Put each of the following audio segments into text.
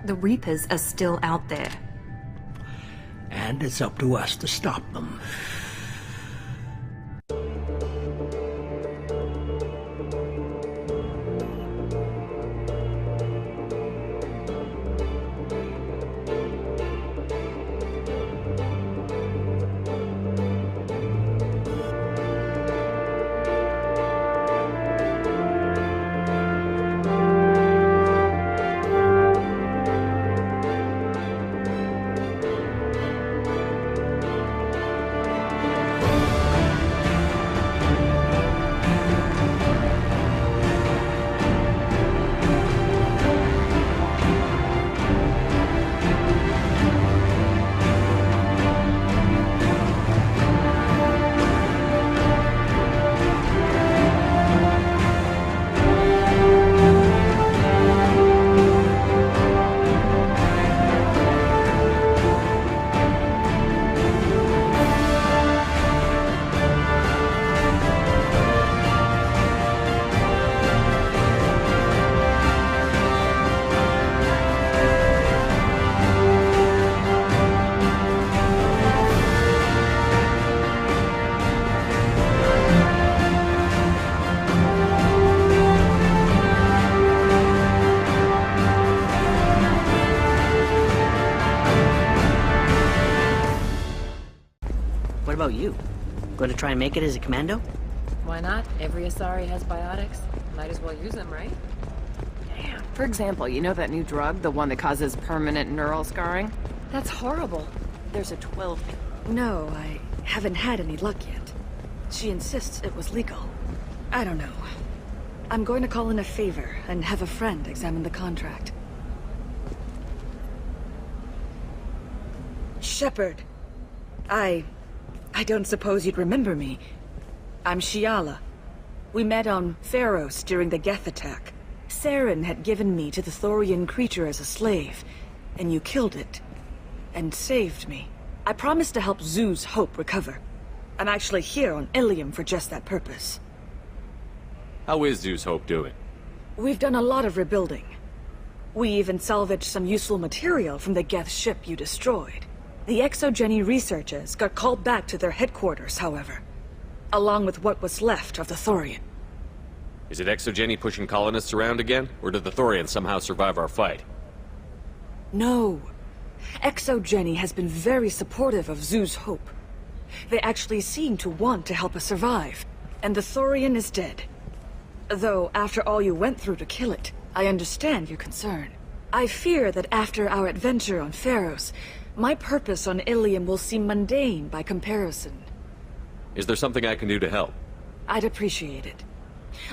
The Reapers are still out there. And it's up to us to stop them. What about you? Going to try and make it as a commando? Why not? Every Asari has biotics. Might as well use them, right? Damn. For example, you know that new drug? The one that causes permanent neural scarring? That's horrible. There's a 12... No, I haven't had any luck yet. She insists it was legal. I don't know. I'm going to call in a favor and have a friend examine the contract. Shepard. I don't suppose you'd remember me. I'm Shiala. We met on Pharos during the Geth attack. Saren had given me to the Thorian creature as a slave, and you killed it. And saved me. I promised to help Zoo's Hope recover. I'm actually here on Illium for just that purpose. How is Zoo's Hope doing? We've done a lot of rebuilding. We even salvaged some useful material from the Geth ship you destroyed. The Exogeny researchers got called back to their headquarters, however, along with what was left of the Thorian. Is it Exogeny pushing colonists around again, or did the Thorians somehow survive our fight? No. Exogeny has been very supportive of Zoo's Hope. They actually seem to want to help us survive, and the Thorian is dead. Though, after all you went through to kill it, I understand your concern. I fear that after our adventure on Pharos, my purpose on Illium will seem mundane by comparison. Is there something I can do to help? I'd appreciate it.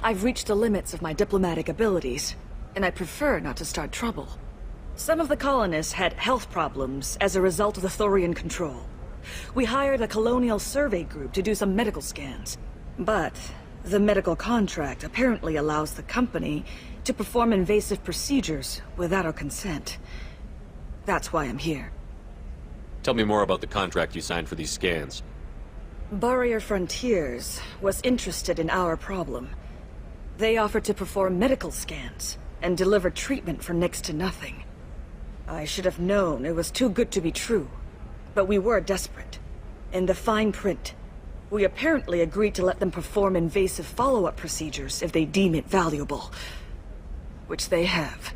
I've reached the limits of my diplomatic abilities, and I prefer not to start trouble. Some of the colonists had health problems as a result of the Thorian control. We hired a colonial survey group to do some medical scans. But the medical contract apparently allows the company to perform invasive procedures without our consent. That's why I'm here. Tell me more about the contract you signed for these scans. Barrier Frontiers was interested in our problem. They offered to perform medical scans and deliver treatment for next to nothing. I should have known it was too good to be true, but we were desperate. In the fine print, we apparently agreed to let them perform invasive follow-up procedures if they deem it valuable. Which they have.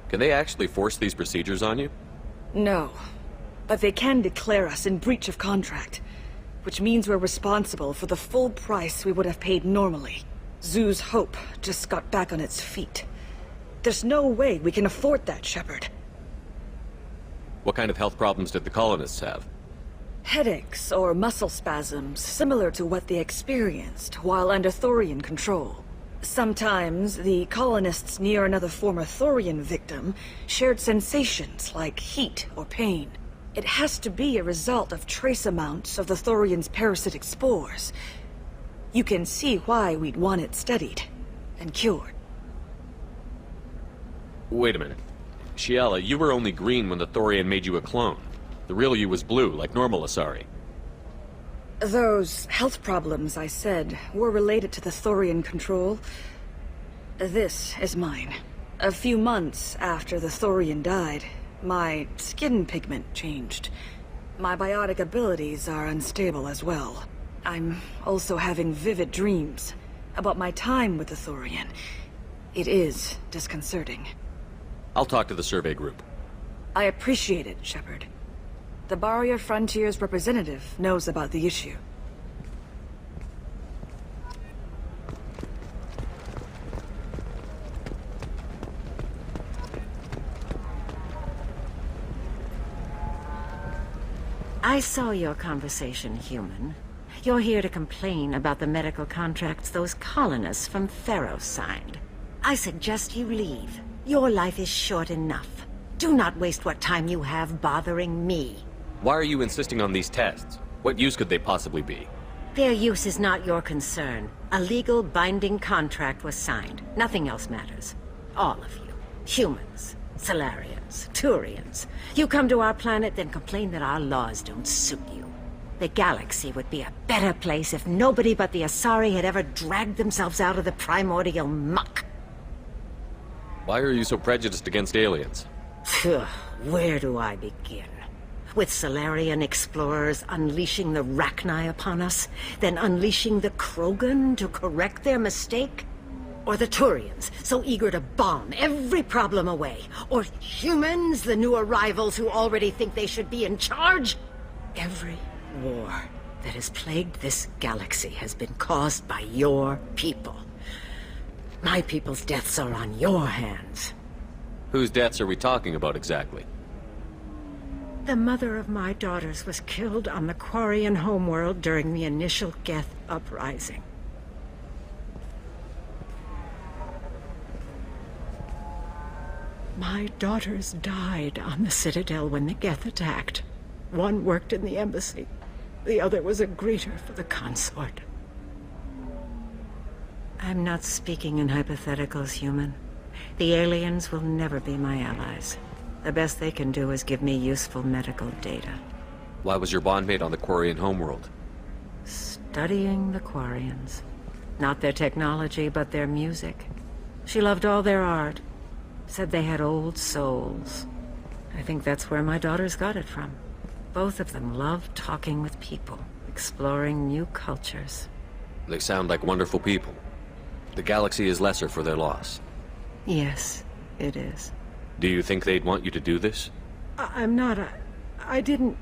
Can they actually force these procedures on you? No, but they can declare us in breach of contract, which means we're responsible for the full price we would have paid normally. Zoo's Hope just got back on its feet. There's no way we can afford that, Shepard. What kind of health problems did the colonists have? Headaches or muscle spasms similar to what they experienced while under Thorian control. Sometimes, the colonists near another former Thorian victim shared sensations like heat or pain. It has to be a result of trace amounts of the Thorian's parasitic spores. You can see why we'd want it studied and cured. Wait a minute. Shiala, you were only green when the Thorian made you a clone. The real you was blue, like normal Asari. Those health problems I said were related to the Thorian control. This is mine. A few months after the Thorian died, my skin pigment changed. My biotic abilities are unstable as well. I'm also having vivid dreams about my time with the Thorian. It is disconcerting. I'll talk to the survey group. I appreciate it, Shepard. The Barrier Frontier's representative knows about the issue. I saw your conversation, human. You're here to complain about the medical contracts those colonists from Theros signed. I suggest you leave. Your life is short enough. Do not waste what time you have bothering me. Why are you insisting on these tests? What use could they possibly be? Their use is not your concern. A legal, binding contract was signed. Nothing else matters. All of you. Humans. Solarians. Turians. You come to our planet, then complain that our laws don't suit you. The galaxy would be a better place if nobody but the Asari had ever dragged themselves out of the primordial muck. Why are you so prejudiced against aliens? Phew, where do I begin? With Solarian explorers unleashing the Rachni upon us, then unleashing the Krogan to correct their mistake? Or the Turians, so eager to bomb every problem away? Or humans, the new arrivals who already think they should be in charge? Every war that has plagued this galaxy has been caused by your people. My people's deaths are on your hands. Whose deaths are we talking about exactly? The mother of my daughters was killed on the Quarian homeworld during the initial Geth uprising. My daughters died on the Citadel when the Geth attacked. One worked in the embassy. The other was a greeter for the consort. I'm not speaking in hypotheticals, human. The aliens will never be my allies. The best they can do is give me useful medical data. Why was your bondmate on the Quarian homeworld? Studying the Quarians. Not their technology, but their music. She loved all their art. Said they had old souls. I think that's where my daughters got it from. Both of them loved talking with people, exploring new cultures. They sound like wonderful people. The galaxy is lesser for their loss. Yes, it is. Do you think they'd want you to do this? I'm not. I didn't.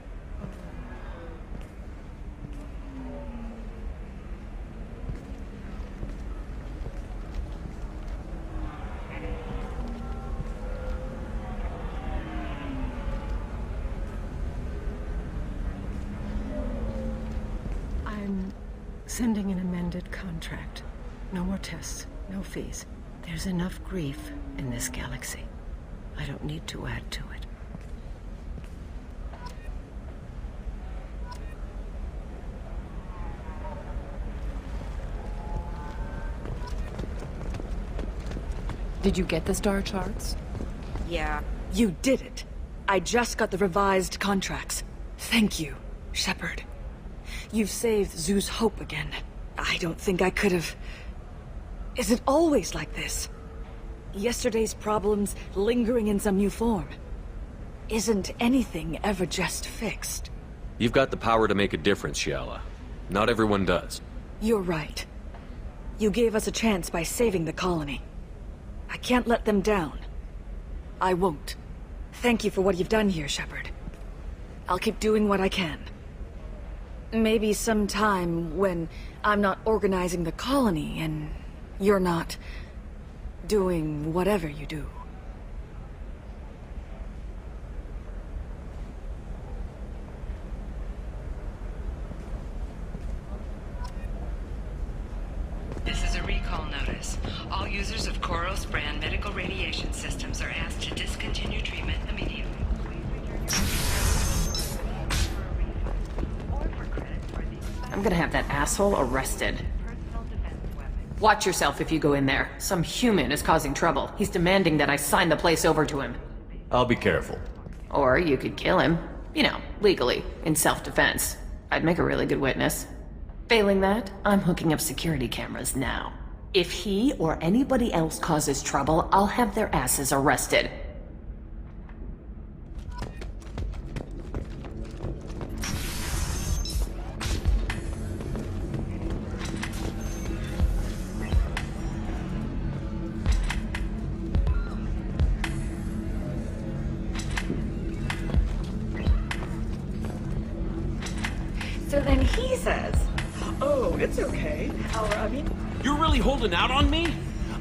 I'm sending an amended contract. No more tests, no fees. There's enough grief in this galaxy. I don't need to add to it. Did you get the star charts? Yeah, you did it. I just got the revised contracts. Thank you, Shepard. You've saved Zoo's hope again. I don't think I could have... Is it always like this? Yesterday's problems lingering in some new form. Isn't anything ever just fixed? You've got the power to make a difference, Shiala. Not everyone does. You're right. You gave us a chance by saving the colony. I can't let them down. I won't. Thank you for what you've done here, Shepard. I'll keep doing what I can. Maybe sometime when I'm not organizing the colony and you're not doing whatever you do. This is a recall notice. All users of Koros brand medical radiation systems are asked to discontinue treatment immediately. I'm gonna have that asshole arrested. Watch yourself if you go in there. Some human is causing trouble. He's demanding that I sign the place over to him. I'll be careful. Or you could kill him. You know, legally, in self-defense. I'd make a really good witness. Failing that, I'm hooking up security cameras now. If he or anybody else causes trouble, I'll have their asses arrested. So then he says, "Oh, it's okay. You're really holding out on me?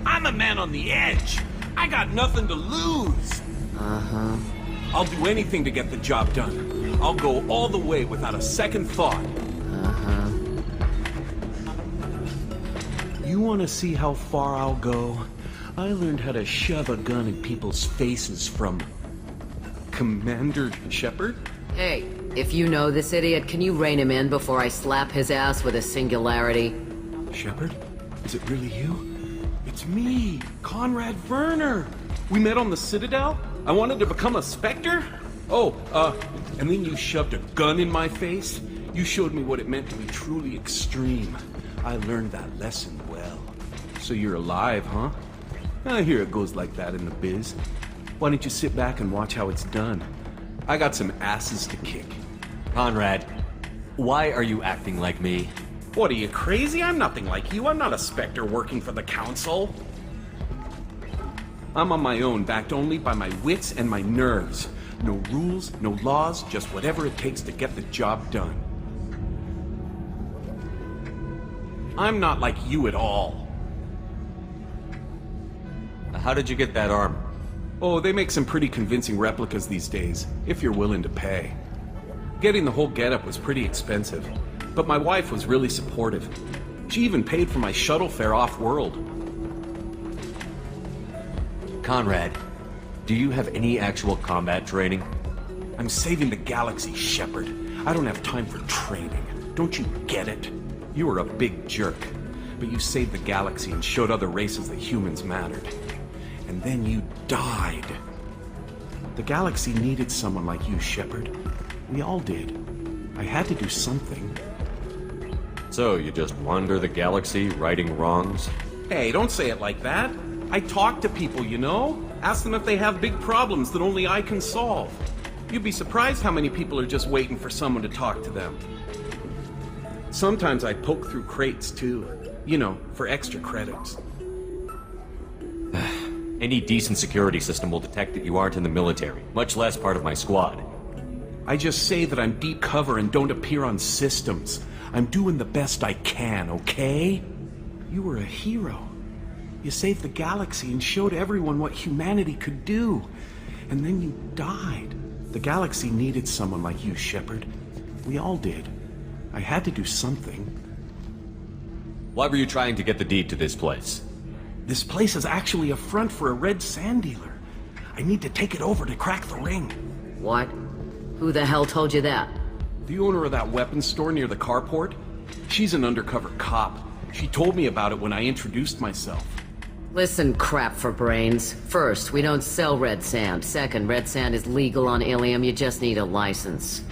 I'm a man on the edge. I got nothing to lose. Uh-huh. I'll do anything to get the job done. I'll go all the way without a second thought. Uh-huh. You want to see how far I'll go? I learned how to shove a gun in people's faces from Commander Shepard? Hey, if you know this idiot, can you rein him in before I slap his ass with a singularity? Shepard? Is it really you? It's me, Conrad Werner. We met on the Citadel? I wanted to become a Spectre? And then you shoved a gun in my face? You showed me what it meant to be truly extreme. I learned that lesson well. So you're alive, huh? I hear it goes like that in the biz. Why don't you sit back and watch how it's done? I got some asses to kick. Conrad, why are you acting like me? What, are you crazy? I'm nothing like you. I'm not a Spectre working for the Council. I'm on my own, backed only by my wits and my nerves. No rules, no laws, just whatever it takes to get the job done. I'm not like you at all. How did you get that armor? Oh, they make some pretty convincing replicas these days, if you're willing to pay. Getting the whole getup was pretty expensive, but my wife was really supportive. She even paid for my shuttle fare off-world. Conrad, do you have any actual combat training? I'm saving the galaxy, Shepard. I don't have time for training. Don't you get it? You were a big jerk, but you saved the galaxy and showed other races that humans mattered. And then you died. The galaxy needed someone like you, Shepard. We all did. I had to do something. So, you just wander the galaxy, righting wrongs? Hey, don't say it like that. I talk to people, you know? Ask them if they have big problems that only I can solve. You'd be surprised how many people are just waiting for someone to talk to them. Sometimes I poke through crates, too. You know, for extra credits. Any decent security system will detect that you aren't in the military, much less part of my squad. I just say that I'm deep cover and don't appear on systems. I'm doing the best I can, okay? You were a hero. You saved the galaxy and showed everyone what humanity could do. And then you died. The galaxy needed someone like you, Shepard. We all did. I had to do something. Why were you trying to get the deed to this place? This place is actually a front for a red sand dealer. I need to take it over to crack the ring. What? Who the hell told you that? The owner of that weapons store near the carport. She's an undercover cop. She told me about it when I introduced myself. Listen, crap for brains. First, we don't sell red sand. Second, red sand is legal on Illium. You just need a license.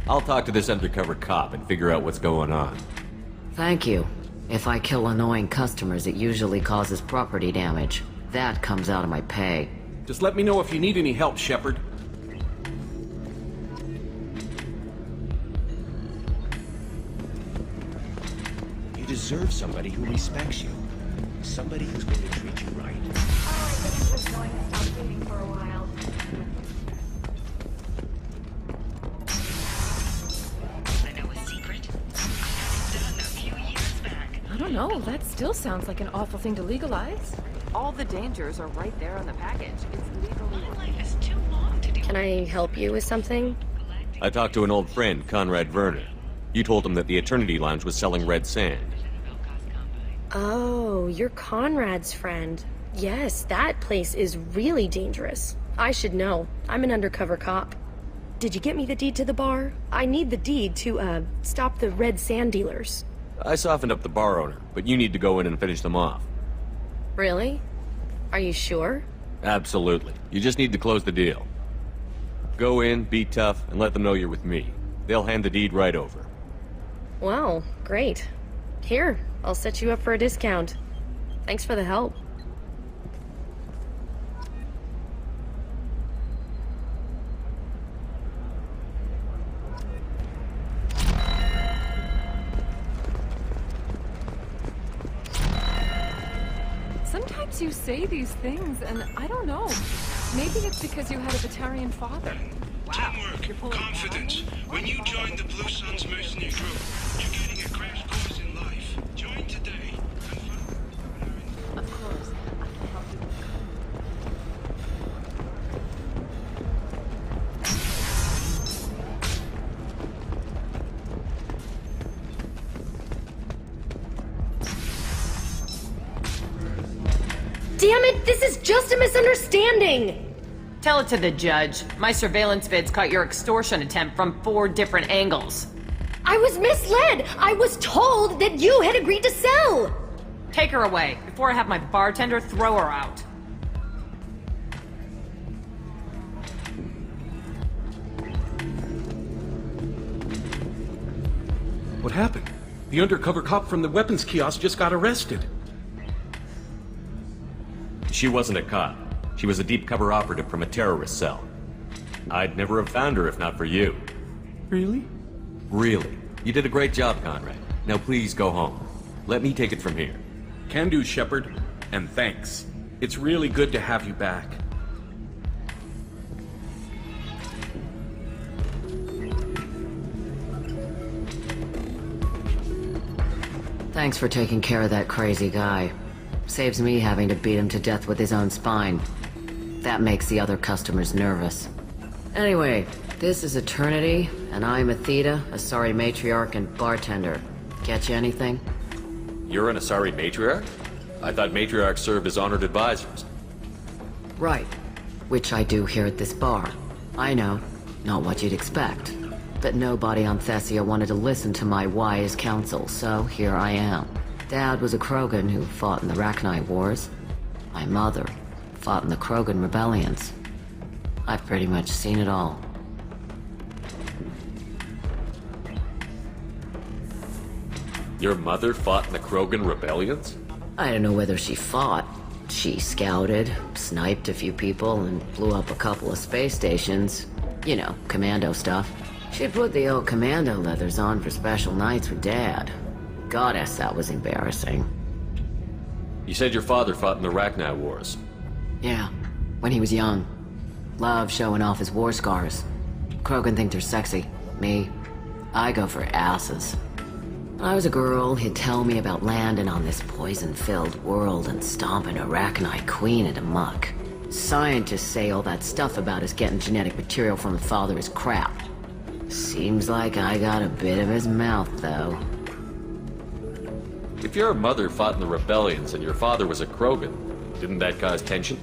I'll talk to this undercover cop and figure out what's going on. Thank you. If I kill annoying customers, it usually causes property damage. That comes out of my pay. Just let me know if you need any help, Shepard. You deserve somebody who respects you. Somebody who's going to treat you right. I know a secret. Done a few years back. I don't know, that still sounds like an awful thing to legalize. All the dangers are right there on the package. It's legally... My life is too long to do. Can I help you with something? I talked to an old friend, Conrad Werner. You told him that the Eternity Lounge was selling red sand. Oh, you're Conrad's friend. Yes, that place is really dangerous. I should know. I'm an undercover cop. Did you get me the deed to the bar? I need the deed to, stop the red sand dealers. I softened up the bar owner, but you need to go in and finish them off. Really? Are you sure? Absolutely. You just need to close the deal. Go in, be tough, and let them know you're with me. They'll hand the deed right over. Well, great. Here, I'll set you up for a discount. Thanks for the help. Sometimes you say these things, and I don't know. Maybe it's because you had a Batarian father. Teamwork, confidence. When you join the Blue Suns mercenary group, you're getting a crash course in life. Join today. Of course. I can help you. Damn it, this is just a misunderstanding! Tell it to the judge. My surveillance vids caught your extortion attempt from 4 different angles. I was misled! I was told that you had agreed to sell! Take her away, before I have my bartender throw her out. What happened? The undercover cop from the weapons kiosk just got arrested. She wasn't a cop. She was a deep cover operative from a terrorist cell. I'd never have found her if not for you. Really? Really. You did a great job, Conrad. Now please go home. Let me take it from here. Can do, Shepard. And thanks. It's really good to have you back. Thanks for taking care of that crazy guy. Saves me having to beat him to death with his own spine. That makes the other customers nervous. Anyway, this is Eternity, and I'm Athena, Asari matriarch and bartender. Get you anything? You're an Asari matriarch? I thought matriarchs served as honored advisors. Right. Which I do here at this bar. I know, not what you'd expect. But nobody on Thessia wanted to listen to my wise counsel, so here I am. Dad was a Krogan who fought in the Rachni Wars. My mother fought in the Krogan rebellions. I've pretty much seen it all. Your mother fought in the Krogan rebellions? I don't know whether she fought. She scouted, sniped a few people, and blew up a couple of space stations. You know, commando stuff. She put the old commando leathers on for special nights with Dad. Goddess, that was embarrassing. You said your father fought in the Rachni Wars. Yeah, when he was young. Loved showing off his war scars. Krogan think they're sexy. Me, I go for asses. When I was a girl, he'd tell me about landing on this poison-filled world and stomping a Rachni queen into muck. Scientists say all that stuff about us getting genetic material from the father is crap. Seems like I got a bit of his mouth, though. If your mother fought in the rebellions and your father was a Krogan, didn't that cause tension?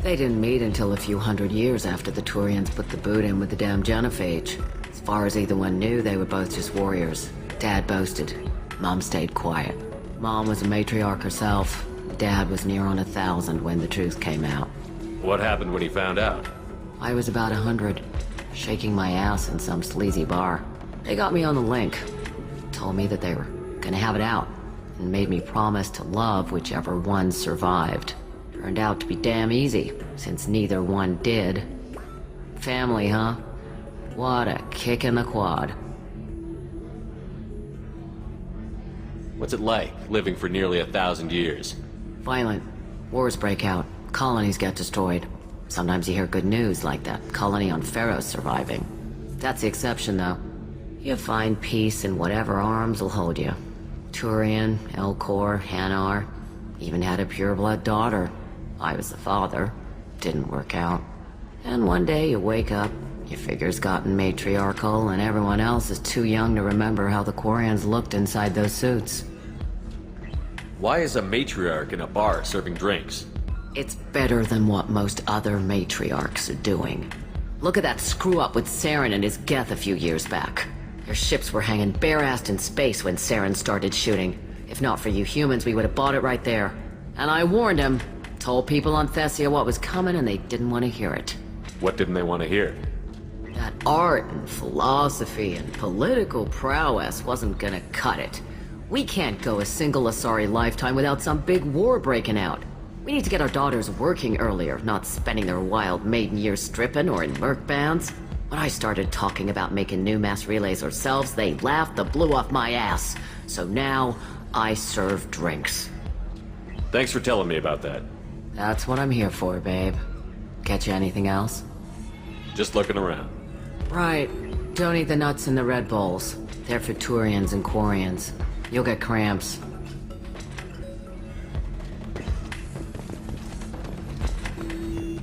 They didn't meet until a few hundred years after the Turians put the boot in with the damn genophage. As far as either one knew, they were both just warriors. Dad boasted. Mom stayed quiet. Mom was a matriarch herself. Dad was near on 1,000 when the truth came out. What happened when he found out? I was about 100, shaking my ass in some sleazy bar. They got me on the link. Told me that they were gonna have it out, and made me promise to love whichever one survived. Turned out to be damn easy, since neither one did. Family, huh? What a kick in the quad. What's it like, living for nearly 1,000 years? Violent. Wars break out. Colonies get destroyed. Sometimes you hear good news, like that colony on Pharaoh surviving. That's the exception, though. You find peace in whatever arms will hold you. Turian, Elcor, Hanar. Even had a pureblood daughter. I was the father. Didn't work out. And one day you wake up, your figure's gotten matriarchal, and everyone else is too young to remember how the Quarians looked inside those suits. Why is a matriarch in a bar serving drinks? It's better than what most other matriarchs are doing. Look at that screw-up with Saren and his Geth a few years back. Their ships were hanging bare-assed in space when Saren started shooting. If not for you humans, we would have bought it right there. And I warned him. Told people on Thessia what was coming, and they didn't want to hear it. What didn't they want to hear? That art and philosophy and political prowess wasn't gonna cut it. We can't go a single Asari lifetime without some big war breaking out. We need to get our daughters working earlier, not spending their wild maiden years stripping or in merc bands. When I started talking about making new mass relays ourselves, they laughed the blue off my ass. So now, I serve drinks. Thanks for telling me about that. That's what I'm here for, babe. Catch you anything else? Just looking around. Right. Don't eat the nuts in the Red Bulls. They're for Turians and Quarians. You'll get cramps.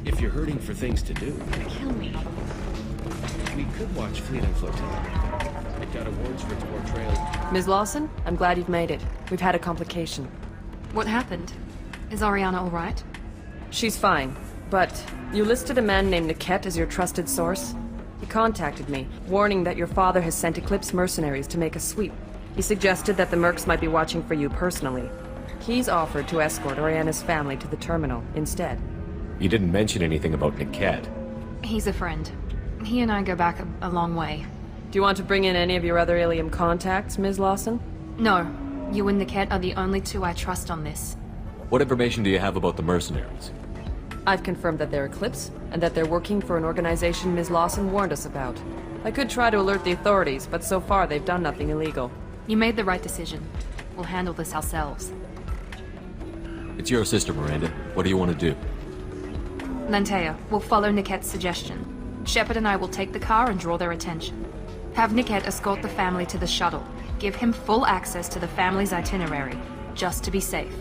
If you're hurting for things to do, Kill me. we could watch Fleet and Flotilla. It got awards for its portrayal. Ms. Lawson, I'm glad you've made it. We've had a complication. What happened? Is Ariana all right? She's fine, but you listed a man named Niket as your trusted source. He contacted me, warning that your father has sent Eclipse mercenaries to make a sweep. He suggested that the mercs might be watching for you personally. He's offered to escort Ariana's family to the terminal instead. You didn't mention anything about Niket. He's a friend. He and I go back a long way. Do you want to bring in any of your other Illium contacts, Ms. Lawson? No. You and Niket are the only two I trust on this. What information do you have about the mercenaries? I've confirmed that they're Eclipse, and that they're working for an organization Ms. Lawson warned us about. I could try to alert the authorities, but so far they've done nothing illegal. You made the right decision. We'll handle this ourselves. It's your sister, Miranda. What do you want to do? Lantea, we'll follow Niket's suggestion. Shepard and I will take the car and draw their attention. Have Niket escort the family to the shuttle. Give him full access to the family's itinerary, just to be safe.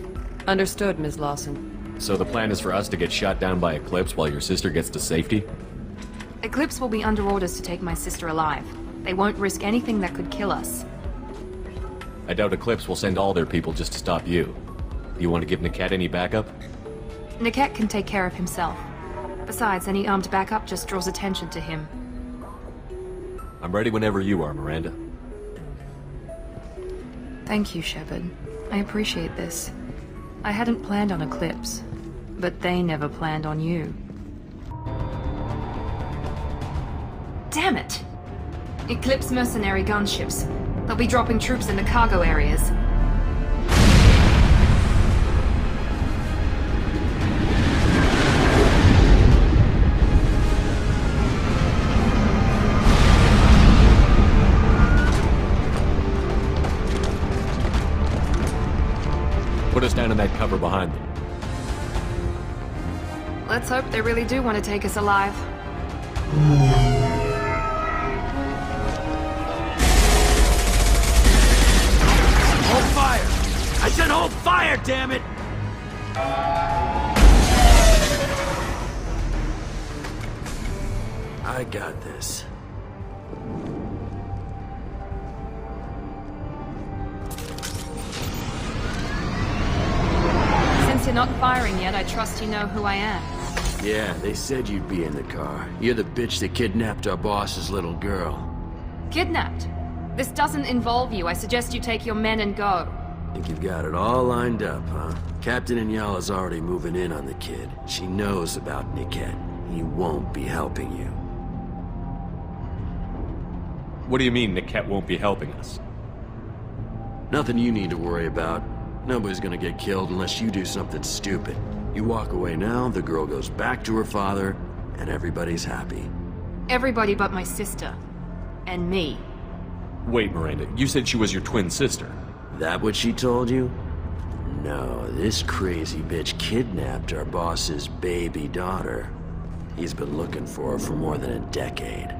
Understood, Ms. Lawson. So the plan is for us to get shot down by Eclipse while your sister gets to safety? Eclipse will be under orders to take my sister alive. They won't risk anything that could kill us. I doubt Eclipse will send all their people just to stop you. Do you want to give Niket any backup? Niket can take care of himself. Besides, any armed backup just draws attention to him. I'm ready whenever you are, Miranda. Thank you, Shepard. I appreciate this. I hadn't planned on Eclipse, but they never planned on you. Damn it! Eclipse mercenary gunships. They'll be dropping troops in the cargo areas. Put us down in that cover behind them. Let's hope they really do want to take us alive. Hold fire! I said hold fire, damn it! I got this. Since you're not firing yet, I trust you know who I am. Yeah, they said you'd be in the car. You're the bitch that kidnapped our boss's little girl. Kidnapped? This doesn't involve you. I suggest you take your men and go. Think you've got it all lined up, huh? Captain Inyala's already moving in on the kid. She knows about Niket. He won't be helping you. What do you mean Niket won't be helping us? Nothing you need to worry about. Nobody's gonna get killed unless you do something stupid. You walk away now, the girl goes back to her father, and everybody's happy. Everybody but my sister. And me. Wait, Miranda, you said she was your twin sister. That what she told you? No, this crazy bitch kidnapped our boss's baby daughter. He's been looking for her for more than a decade.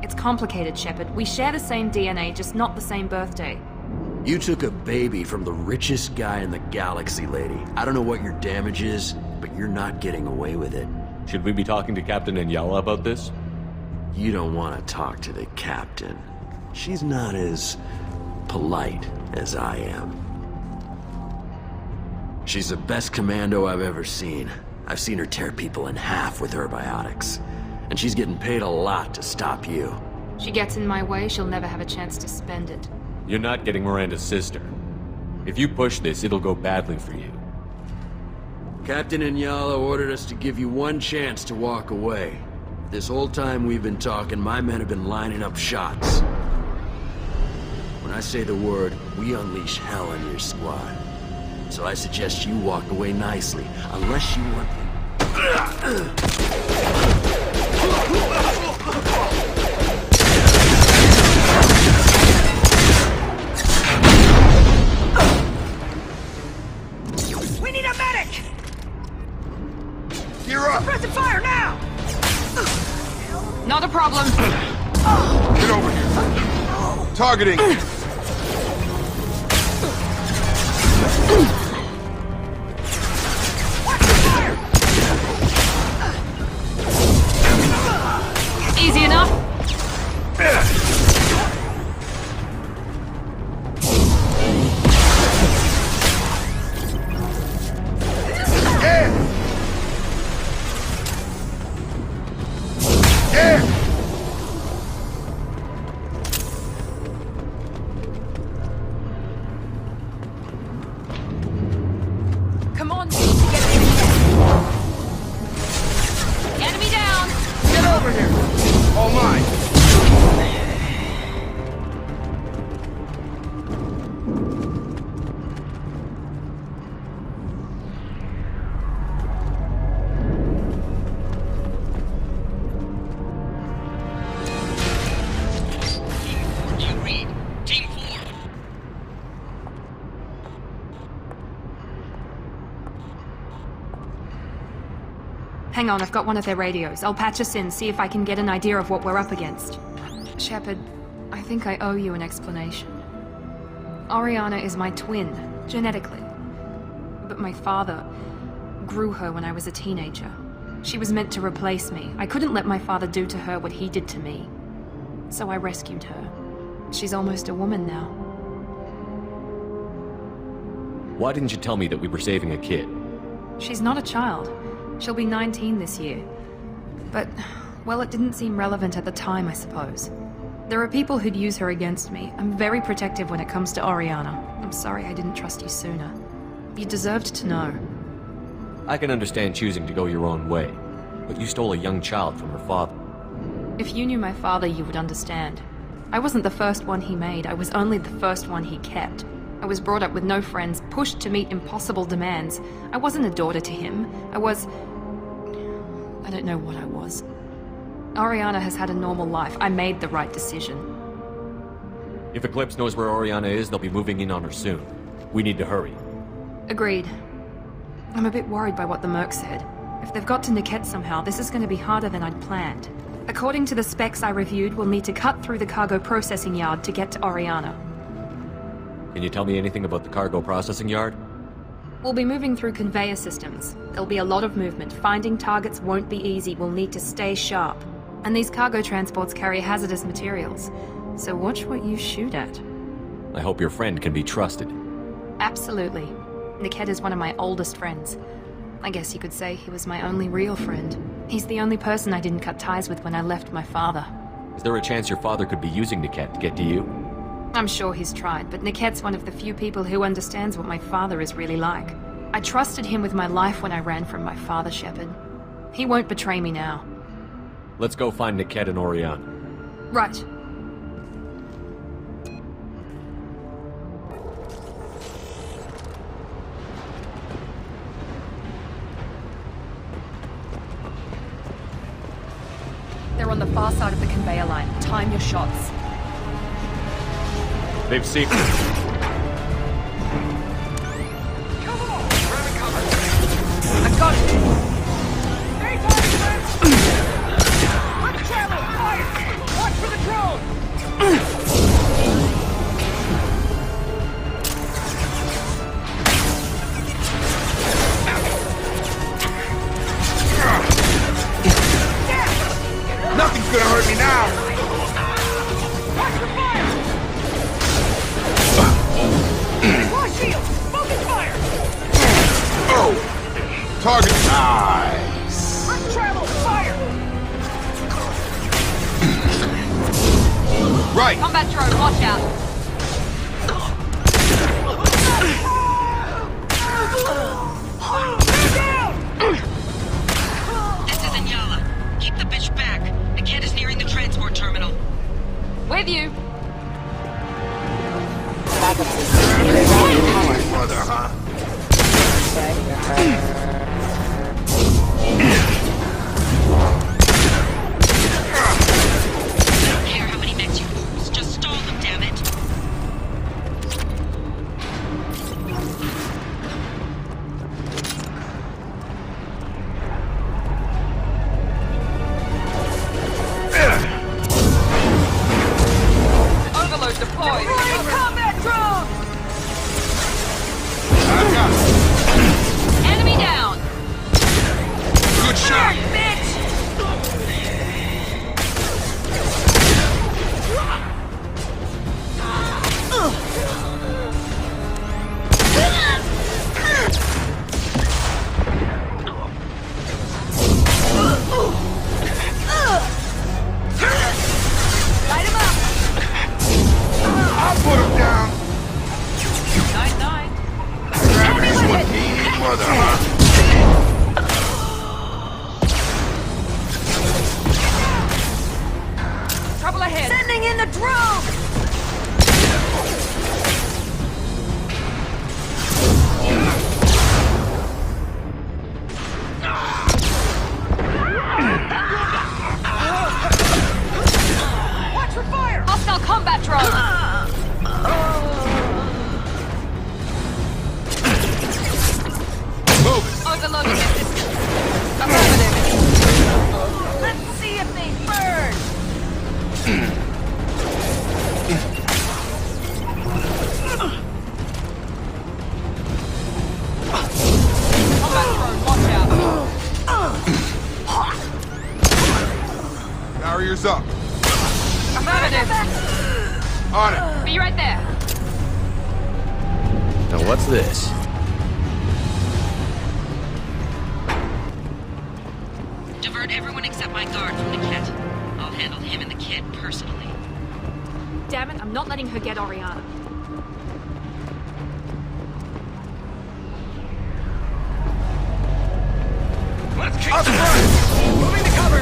It's complicated, Shepard. We share the same DNA, just not the same birthday. You took a baby from the richest guy in the galaxy, lady. I don't know what your damage is, but you're not getting away with it. Should we be talking to Captain Inyala about this? You don't want to talk to the captain. She's not as polite as I am. She's the best commando I've ever seen. I've seen her tear people in half with her biotics. And she's getting paid a lot to stop you. She gets in my way, she'll never have a chance to spend it. You're not getting Miranda's sister. If you push this, it'll go badly for you. Captain Inyala ordered us to give you one chance to walk away. This whole time we've been talking, my men have been lining up shots. When I say the word, we unleash hell on your squad. So I suggest you walk away nicely, unless you want... We need a medic! You're up! Suppressive fire now! Not a problem. Get over here. Targeting. Easy enough. Come on, enemy down. Get over here. All mine. What do you read? Team 4. Hang on, I've got one of their radios. I'll patch us in, see if I can get an idea of what we're up against. Shepard, I think I owe you an explanation. Oriana is my twin, genetically. But my father grew her when I was a teenager. She was meant to replace me. I couldn't let my father do to her what he did to me. So I rescued her. She's almost a woman now. Why didn't you tell me that we were saving a kid? She's not a child. She'll be 19 this year. But, well, it didn't seem relevant at the time, I suppose. There are people who'd use her against me. I'm very protective when it comes to Oriana. I'm sorry I didn't trust you sooner. You deserved to know. I can understand choosing to go your own way, but you stole a young child from her father. If you knew my father, you would understand. I wasn't the first one he made. I was only the first one he kept. I was brought up with no friends, pushed to meet impossible demands. I wasn't a daughter to him. I don't know what I was. Oriana has had a normal life. I made the right decision. If Eclipse knows where Oriana is, they'll be moving in on her soon. We need to hurry. Agreed. I'm a bit worried by what the Merc said. If they've got to Niket somehow, this is going to be harder than I'd planned. According to the specs I reviewed, we'll need to cut through the cargo processing yard to get to Oriana. Can you tell me anything about the cargo processing yard? We'll be moving through conveyor systems. There'll be a lot of movement. Finding targets won't be easy. We'll need to stay sharp. And these cargo transports carry hazardous materials. So watch what you shoot at. I hope your friend can be trusted. Absolutely. Niket is one of my oldest friends. I guess you could say he was my only real friend. He's the only person I didn't cut ties with when I left my father. Is there a chance your father could be using Niket to get to you? I'm sure he's tried, but Niket's one of the few people who understands what my father is really like. I trusted him with my life when I ran from my father, Shepard. He won't betray me now. Let's go find Niket and Oriana. Right. They're on the far side of the conveyor line. Time your shots. They've seen me. I've got it! Stay tight, friends! Let's travel! Fire! Watch for the drone! Nothing's gonna hurt me now! Watch the fire! More shields! Focus fire! Oh! Target nice! Let's travel! Fire! Right! Combat drone, watch out! This is Inyala. Keep the bitch back. The kid is nearing the transport terminal. With you! Watch for fire! Hostile combat drone! Overloading their systems. Affirmative. Let's see if they burn! Combat drone, watch out! Barriers up. Affirmative. On it. Be right there. Now what's this? Divert everyone except my guard from Niket. I'll handle him and the kid personally. Damn it, I'm not letting her get Oriana. Let's keep the burn. Moving to cover.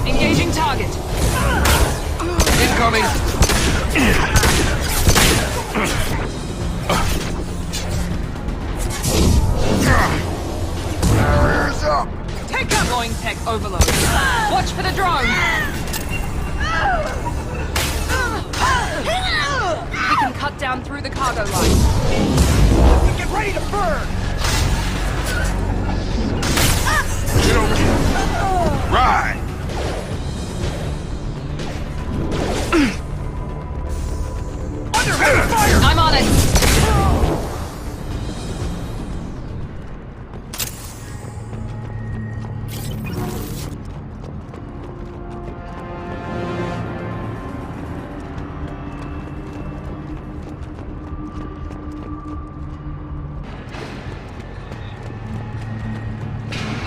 Engaging target. Incoming. Barriers up. Take out Loin Tech overload. Watch for the drone. We can cut down through the cargo line. Get ready to burn. Get over here. Ride. Under heavy fire. I'm on it.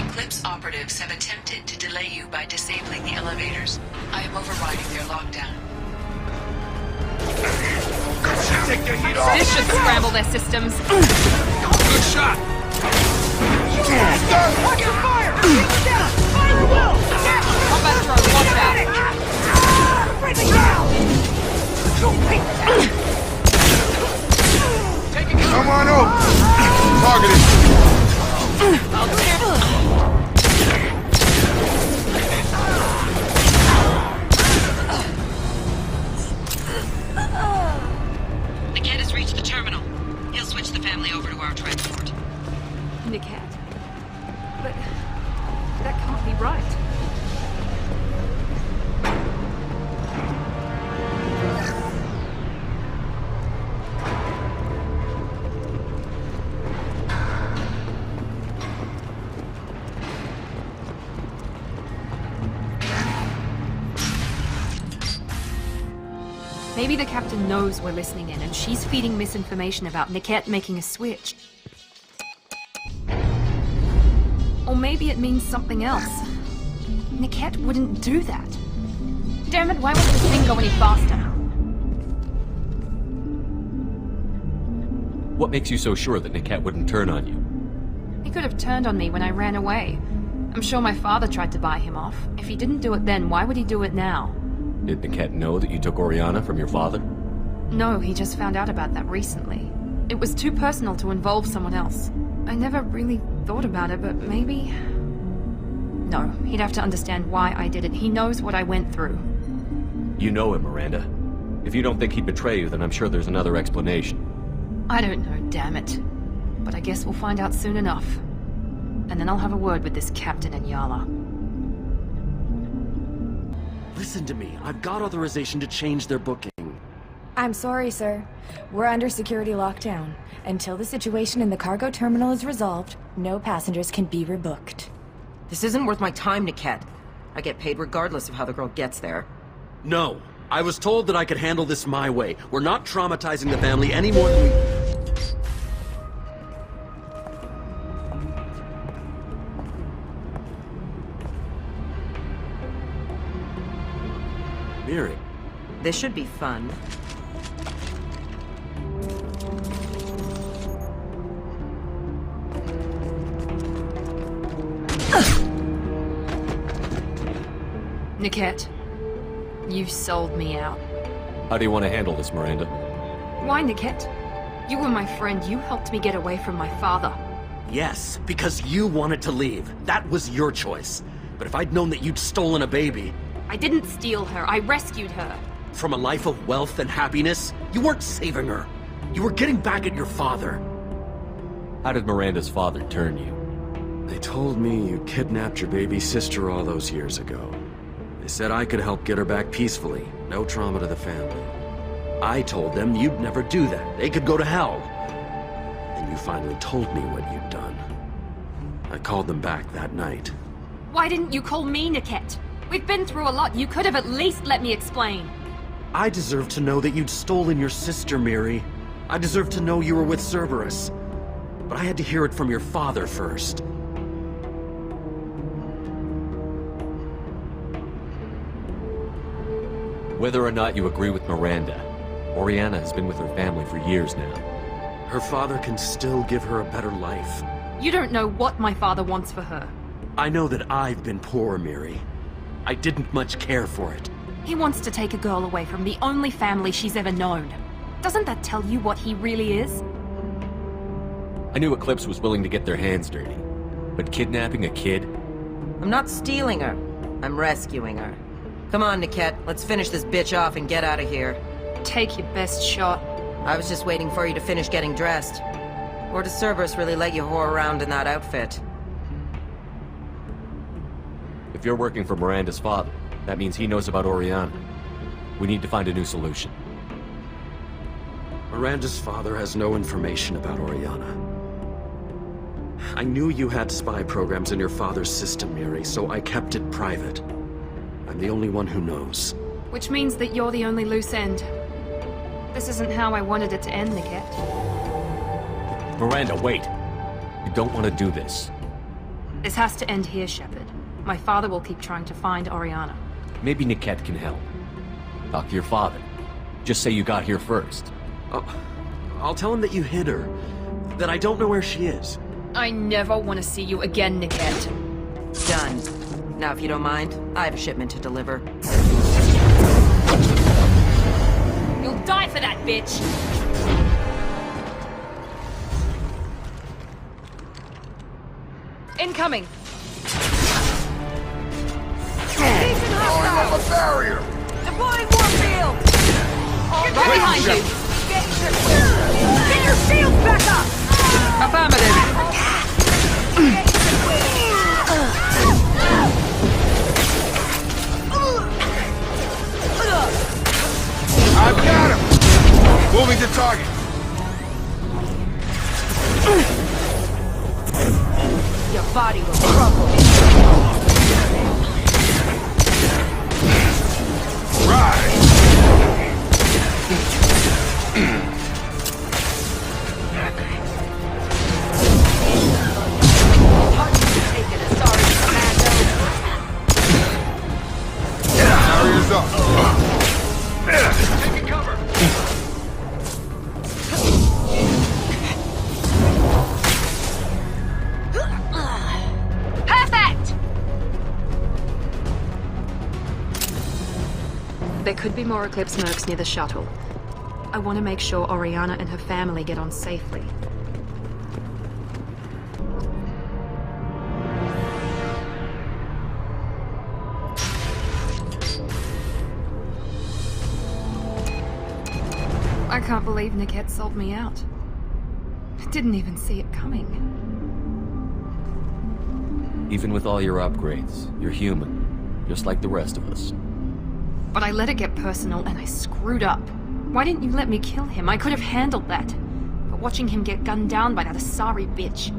Eclipse operatives have attempted to delay you by disabling the elevators. I am overriding their lockdown. Take the heat off. This should scramble their systems. Good shot. Watch your fire. Keep it down. Fire at will. Combat drone, watch out. Breaking down. Come on over. Targeted. I'll clear. Niket has reached the terminal. He'll switch the family over to our transport. Niket? But that can't be right. Maybe the captain knows we're listening in, and she's feeding misinformation about Niket making a switch. Or maybe it means something else. Niket wouldn't do that. Damn it, why won't this thing go any faster? What makes you so sure that Niket wouldn't turn on you? He could have turned on me when I ran away. I'm sure my father tried to buy him off. If he didn't do it then, why would he do it now? Did Niket know that you took Oriana from your father? No, he just found out about that recently. It was too personal to involve someone else. I never really thought about it, but maybe... No, he'd have to understand why I did it. He knows what I went through. You know him, Miranda. If you don't think he'd betray you, then I'm sure there's another explanation. I don't know, damn it. But I guess we'll find out soon enough. And then I'll have a word with this captain and Yala. Listen to me. I've got authorization to change their booking. I'm sorry, sir. We're under security lockdown. Until the situation in the cargo terminal is resolved, no passengers can be rebooked. This isn't worth my time, Niket. I get paid regardless of how the girl gets there. No. I was told that I could handle this my way. We're not traumatizing the family any more than we... Miri. This should be fun. Niket, you've sold me out. How do you want to handle this, Miranda? Why, Niket? You were my friend. You helped me get away from my father. Yes, because you wanted to leave. That was your choice. But if I'd known that you'd stolen a baby... I didn't steal her. I rescued her. From a life of wealth and happiness, you weren't saving her. You were getting back at your father. How did Miranda's father turn you? They told me you kidnapped your baby sister all those years ago. They said I could help get her back peacefully. No trauma to the family. I told them you'd never do that. They could go to hell. And you finally told me what you'd done. I called them back that night. Why didn't you call me, Niket? We've been through a lot. You could have at least let me explain. I deserve to know that you'd stolen your sister, Miri. I deserve to know you were with Cerberus. But I had to hear it from your father first. Whether or not you agree with Miranda, Oriana has been with her family for years now. Her father can still give her a better life. You don't know what my father wants for her. I know that I've been poor, Miri. I didn't much care for it. He wants to take a girl away from the only family she's ever known. Doesn't that tell you what he really is? I knew Eclipse was willing to get their hands dirty. But kidnapping a kid? I'm not stealing her. I'm rescuing her. Come on, Niket. Let's finish this bitch off and get out of here. Take your best shot. I was just waiting for you to finish getting dressed. Or does Cerberus really let you whore around in that outfit? If you're working for Miranda's father, that means he knows about Oriana. We need to find a new solution. Miranda's father has no information about Oriana. I knew you had spy programs in your father's system, Miri, so I kept it private. I'm the only one who knows. Which means that you're the only loose end. This isn't how I wanted it to end, Niket. Miranda, wait! You don't want to do this. This has to end here, Shepard. My father will keep trying to find Oriana. Maybe Niket can help. Talk to your father. Just say you got here first. I'll tell him that you hid her. That I don't know where she is. I never want to see you again, Niket. Done. Now, if you don't mind, I have a shipment to deliver. You'll die for that, bitch! Incoming! Throwing up a barrier! Deploying warfield! Right behind you! Get your shields back up! Affirmative! I've got him! Moving to target. Your body will crumble. Right! Barriers up. Taking cover. Perfect! There could be more Eclipse mercs near the shuttle. I want to make sure Oriana and her family get on safely. I can't believe Niket sold me out. I didn't even see it coming. Even with all your upgrades, you're human, just like the rest of us. But I let it get personal and I screwed up. Why didn't you let me kill him? I could have handled that. But watching him get gunned down by that Asari bitch.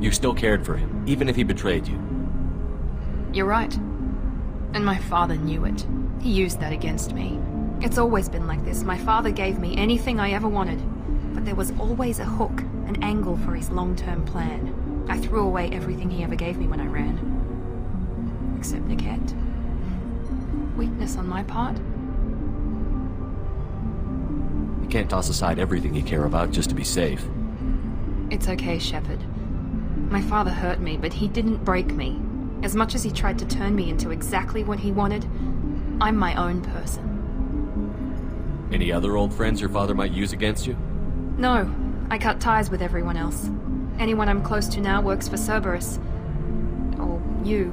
You still cared for him, even if he betrayed you. You're right. And my father knew it. He used that against me. It's always been like this. My father gave me anything I ever wanted. But there was always a hook, an angle for his long-term plan. I threw away everything he ever gave me when I ran. Except Niket. Weakness on my part, can't toss aside everything you care about just to be safe. It's okay, Shepard. My father hurt me, but he didn't break me. As much as he tried to turn me into exactly what he wanted, I'm my own person. Any other old friends your father might use against you? No, I cut ties with everyone else. Anyone I'm close to now works for Cerberus. Or you.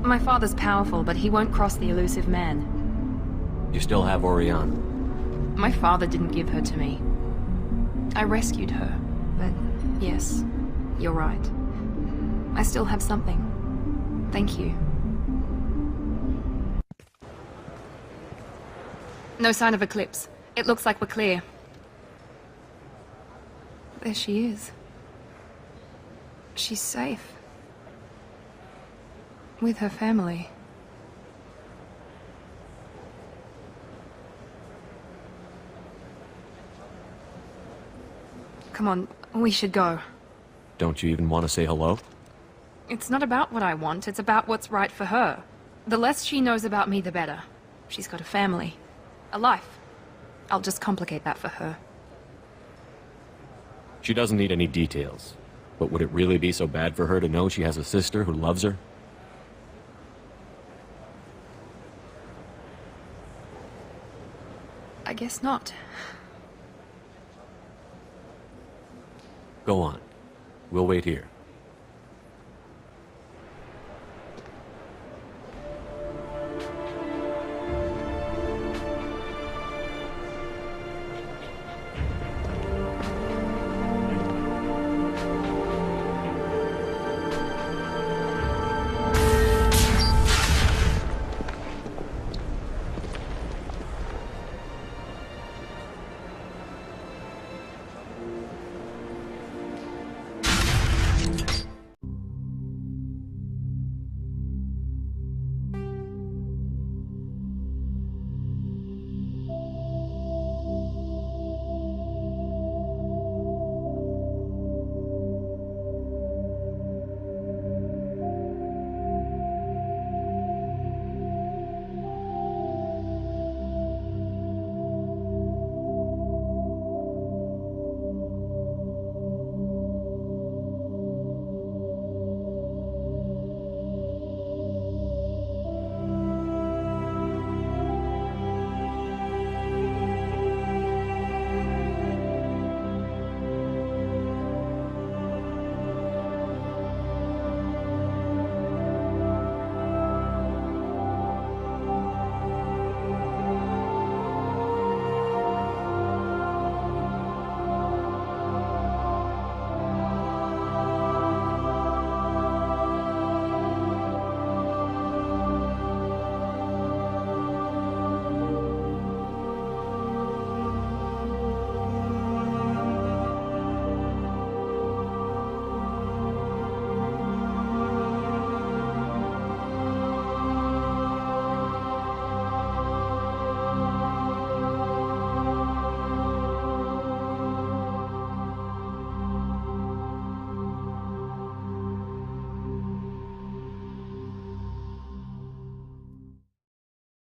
My father's powerful, but he won't cross the elusive man. You still have Oriana. My father didn't give her to me. I rescued her, but yes, you're right. I still have something. Thank you. No sign of Eclipse. It looks like we're clear. There she is. She's safe. With her family. Come on, we should go. Don't you even want to say hello? It's not about what I want, it's about what's right for her. The less she knows about me, the better. She's got a family. A life. I'll just complicate that for her. She doesn't need any details. But would it really be so bad for her to know she has a sister who loves her? I guess not. Go on. We'll wait here.